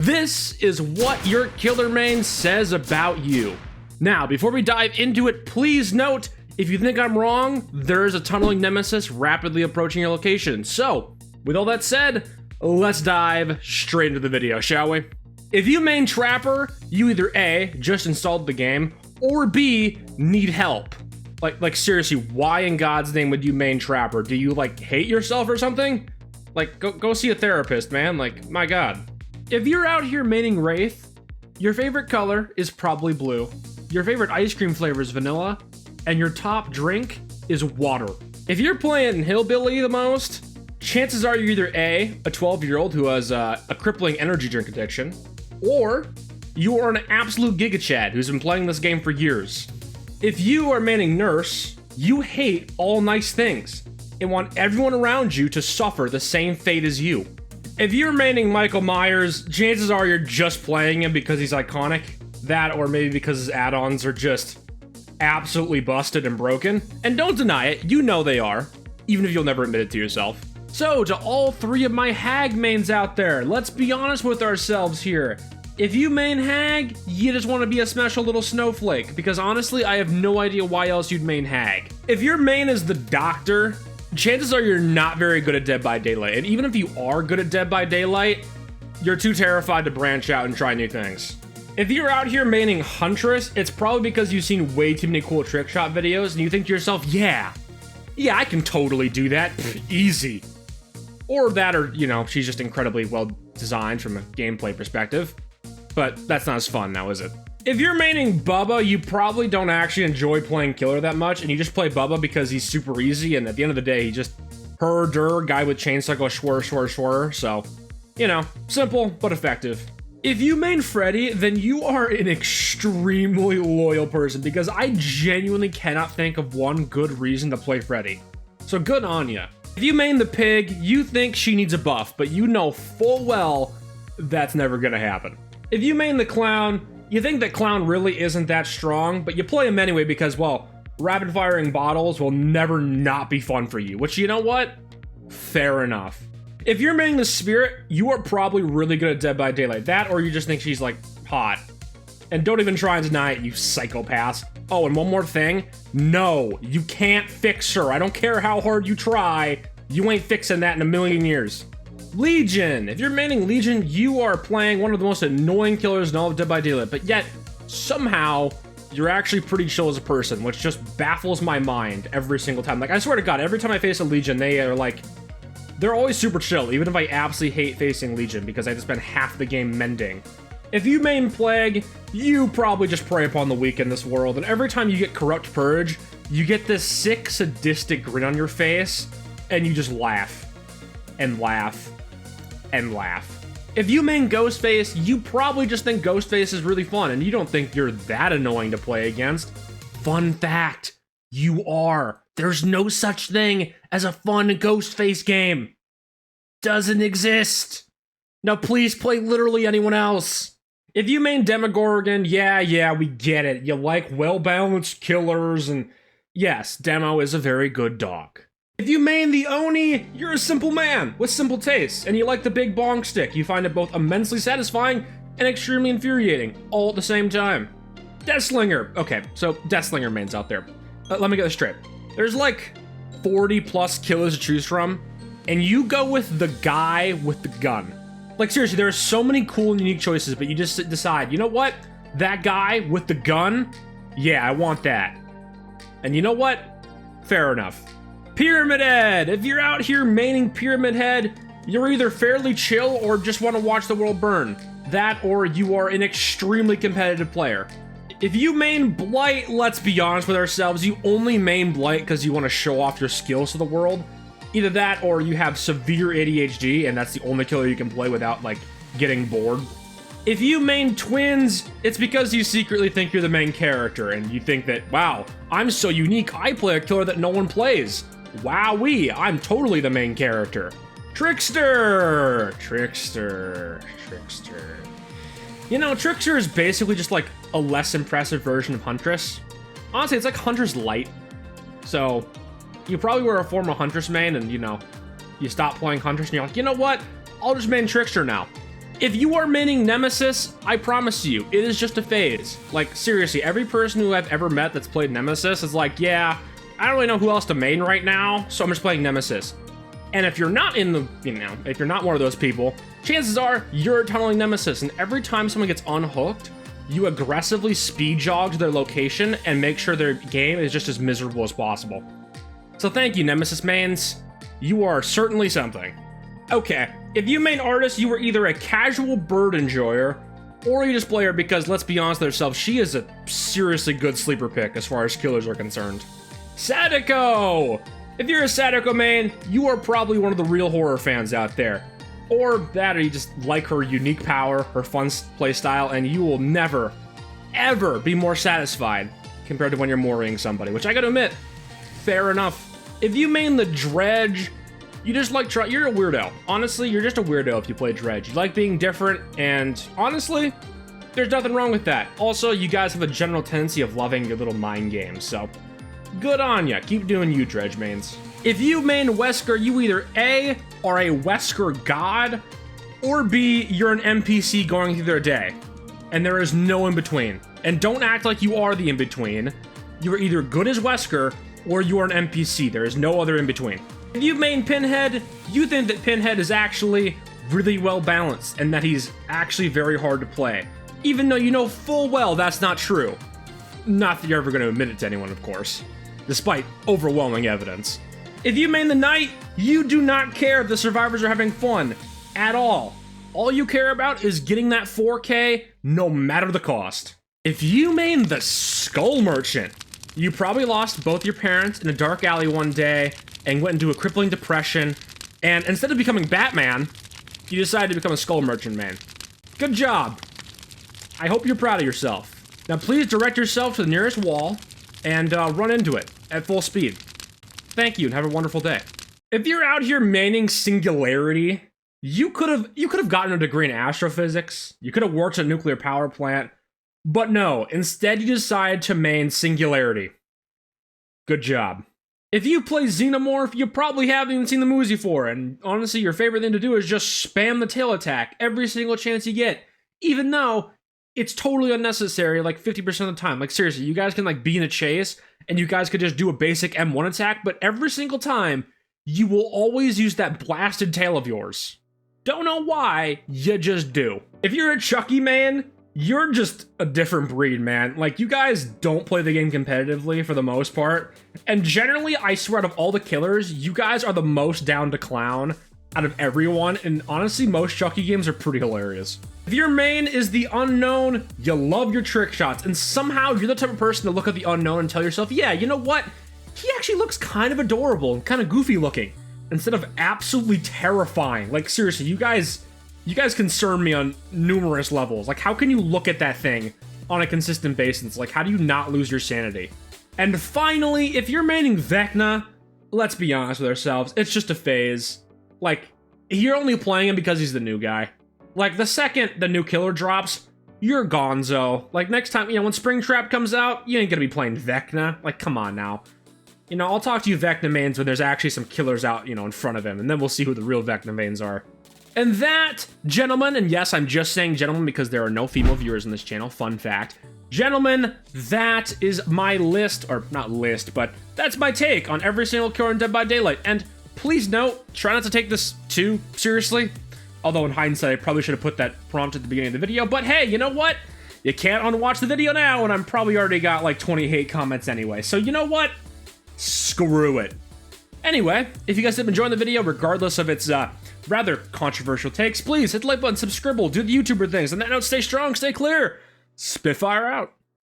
This is what your killer main says about you. Now, before we dive into it, please note, if you think I'm wrong, there's a tunneling nemesis rapidly approaching your location. So, with all that said, let's dive straight into the video, shall we? If you main Trapper, you either A, just installed the game, or B, need help. Like seriously, why in God's name would you main Trapper? Do you like hate yourself or something? Like go see a therapist, man, like my God. If you're out here maining Wraith, your favorite color is probably blue. Your favorite ice cream flavor is vanilla, and your top drink is water. If you're playing Hillbilly the most, chances are you're either A, a 12-year-old who has a crippling energy drink addiction, or you are an absolute Giga Chad who's been playing this game for years. If you are maining Nurse, you hate all nice things and want everyone around you to suffer the same fate as you. If you're maining Michael Myers, chances are you're just playing him because he's iconic. That, or maybe because his add-ons are just absolutely busted and broken. And don't deny it, you know they are, even if you'll never admit it to yourself. So, to all three of my Hag mains out there, let's be honest with ourselves here. If you main Hag, you just want to be a special little snowflake, because honestly, I have no idea why else you'd main Hag. If your main is the Doctor, chances are you're not very good at Dead by Daylight, and even if you are good at Dead by Daylight, you're too terrified to branch out and try new things. If you're out here maining Huntress, it's probably because you've seen way too many cool trick shot videos, and you think to yourself, yeah, I can totally do that, easy. Or that, or, you know, she's just incredibly well designed from a gameplay perspective. But that's not as fun now, is it? If you're maining Bubba, you probably don't actually enjoy playing Killer that much, and you just play Bubba because he's super easy, and at the end of the day, he just herder guy with chainsaw go schwur, so, you know, simple but effective. If you main Freddy, then you are an extremely loyal person, because I genuinely cannot think of one good reason to play Freddy. So good on ya. If you main the Pig, you think she needs a buff, but you know full well that's never gonna happen. If you main the Clown, you think that Clown really isn't that strong, but you play him anyway because, well, rapid firing bottles will never not be fun for you, which, you know what? Fair enough. If you're maining the Spirit, you are probably really good at Dead by Daylight. That, or you just think she's, like, hot. And don't even try and deny it, you psychopaths. Oh, and one more thing. No, you can't fix her. I don't care how hard you try. You ain't fixing that in a million years. Legion. If you're maining Legion, you are playing one of the most annoying killers in all of Dead by Daylight, but yet, somehow, you're actually pretty chill as a person, which just baffles my mind every single time. Like, I swear to God, every time I face a Legion, they are like, they're always super chill, even if I absolutely hate facing Legion, because I have to spend half the game mending. If you main Plague, you probably just prey upon the weak in this world, and every time you get Corrupt Purge, you get this sick, sadistic grin on your face, and you just laugh. And laugh. And laugh. If you main Ghostface, you probably just think Ghostface is really fun, and you don't think you're that annoying to play against. Fun fact, you are. There's no such thing as a fun Ghostface game. Doesn't exist. Now please play literally anyone else. If you main Demogorgon, yeah, we get it. You like well-balanced killers, and yes, Demo is a very good dog. If you main the Oni, you're a simple man with simple tastes, and you like the big bong stick. You find it both immensely satisfying and extremely infuriating, all at the same time. Deathslinger. Okay, so Deathslinger mains out there. Let me get this straight. There's like 40 plus killers to choose from, and you go with the guy with the gun. Like seriously, there are so many cool and unique choices, but you just decide, you know what? That guy with the gun? Yeah, I want that. And you know what? Fair enough. Pyramid Head! If you're out here maining Pyramid Head, you're either fairly chill or just want to watch the world burn. That, or you are an extremely competitive player. If you main Blight, let's be honest with ourselves, you only main Blight because you want to show off your skills to the world. Either that, or you have severe ADHD, and that's the only killer you can play without, like, getting bored. If you main Twins, it's because you secretly think you're the main character, and you think that, wow, I'm so unique, I play a killer that no one plays. Wowee, I'm totally the main character. Trickster! Trickster. You know, Trickster is basically just like a less impressive version of Huntress. Honestly, it's like Huntress Light. So, you probably were a former Huntress main and, you know, you stop playing Huntress and you're like, you know what? I'll just main Trickster now. If you are maining Nemesis, I promise you, it is just a phase. Like, seriously, every person who I've ever met that's played Nemesis is like, yeah, I don't really know who else to main right now, so I'm just playing Nemesis. And if you're not in the, if you're not one of those people, chances are you're tunneling Nemesis, and every time someone gets unhooked, you aggressively speed jog to their location and make sure their game is just as miserable as possible. So thank you, Nemesis mains. You are certainly something. Okay, if you main Artist, you are either a casual bird enjoyer, or you just play her because, let's be honest with ourselves, she is a seriously good sleeper pick as far as killers are concerned. Sadako! If you're a Sadako main, you are probably one of the real horror fans out there. Or that, or you just like her unique power, her fun playstyle, and you will never, ever be more satisfied compared to when you're mooring somebody, which I gotta admit, fair enough. If you main the Dredge, you just like you're a weirdo. Honestly, you're just a weirdo if you play Dredge. You like being different, and honestly, there's nothing wrong with that. Also, you guys have a general tendency of loving your little mind games, so good on ya. Keep doing you, Dredge mains. If you main Wesker, you either A, are a Wesker god, or B, you're an NPC going through their day. And there is no in-between. And don't act like you are the in-between. You are either good as Wesker, or you are an NPC. There is no other in-between. If you main Pinhead, you think that Pinhead is actually really well balanced, and that he's actually very hard to play. Even though you know full well that's not true. Not that you're ever going to admit it to anyone, of course. Despite overwhelming evidence. If you main the Knight, you do not care if the survivors are having fun. At all. All you care about is getting that 4K, no matter the cost. If you main the Skull Merchant, you probably lost both your parents in a dark alley one day, and went into a crippling depression, and instead of becoming Batman, you decided to become a Skull Merchant man. Good job. I hope you're proud of yourself. Now please direct yourself to the nearest wall, and run into it at full speed. Thank you, and have a wonderful day. If you're out here maining Singularity, you could have gotten a degree in astrophysics, you could have worked at a nuclear power plant, but no, instead you decided to main Singularity. Good job. If you play Xenomorph, you probably haven't even seen the movie before, and honestly, your favorite thing to do is just spam the tail attack every single chance you get, even though it's totally unnecessary like 50% of the time. Like seriously, you guys can like be in a chase, and you guys could just do a basic M1 attack, but every single time, you will always use that blasted tail of yours. Don't know why, you just do. If you're a Chucky man, you're just a different breed, man. Like, you guys don't play the game competitively for the most part. And generally, I swear, out of all the killers, you guys are the most down to clown out of everyone. And honestly, most Chucky games are pretty hilarious. If your main is the Unknown, you love your trick shots. And somehow, you're the type of person to look at the Unknown and tell yourself, yeah, you know what? He actually looks kind of adorable and kind of goofy looking. Instead of absolutely terrifying. Like, seriously, you guys concern me on numerous levels. Like, how can you look at that thing on a consistent basis? Like, how do you not lose your sanity? And finally, if you're maining Vecna, let's be honest with ourselves, it's just a phase. Like, you're only playing him because he's the new guy. Like, the second the new killer drops, you're gonzo. Like, next time, when Springtrap comes out, you ain't gonna be playing Vecna. Like, come on now. I'll talk to you Vecna mains when there's actually some killers out, in front of him, and then we'll see who the real Vecna mains are. And that, gentlemen, and yes, I'm just saying gentlemen because there are no female viewers in this channel, fun fact. Gentlemen, that is my list, or not list, but that's my take on every single killer in Dead by Daylight. And please note, try not to take this too seriously. Although in hindsight, I probably should have put that prompt at the beginning of the video, but hey, you know what? You can't unwatch the video now, and I'm probably already got like 20 hate comments anyway, so you know what? Screw it. Anyway, if you guys have been enjoying the video, regardless of its rather controversial takes, please hit the like button, subscribe, do the YouTuber things. On that note, stay strong, stay clear. Spitfire out.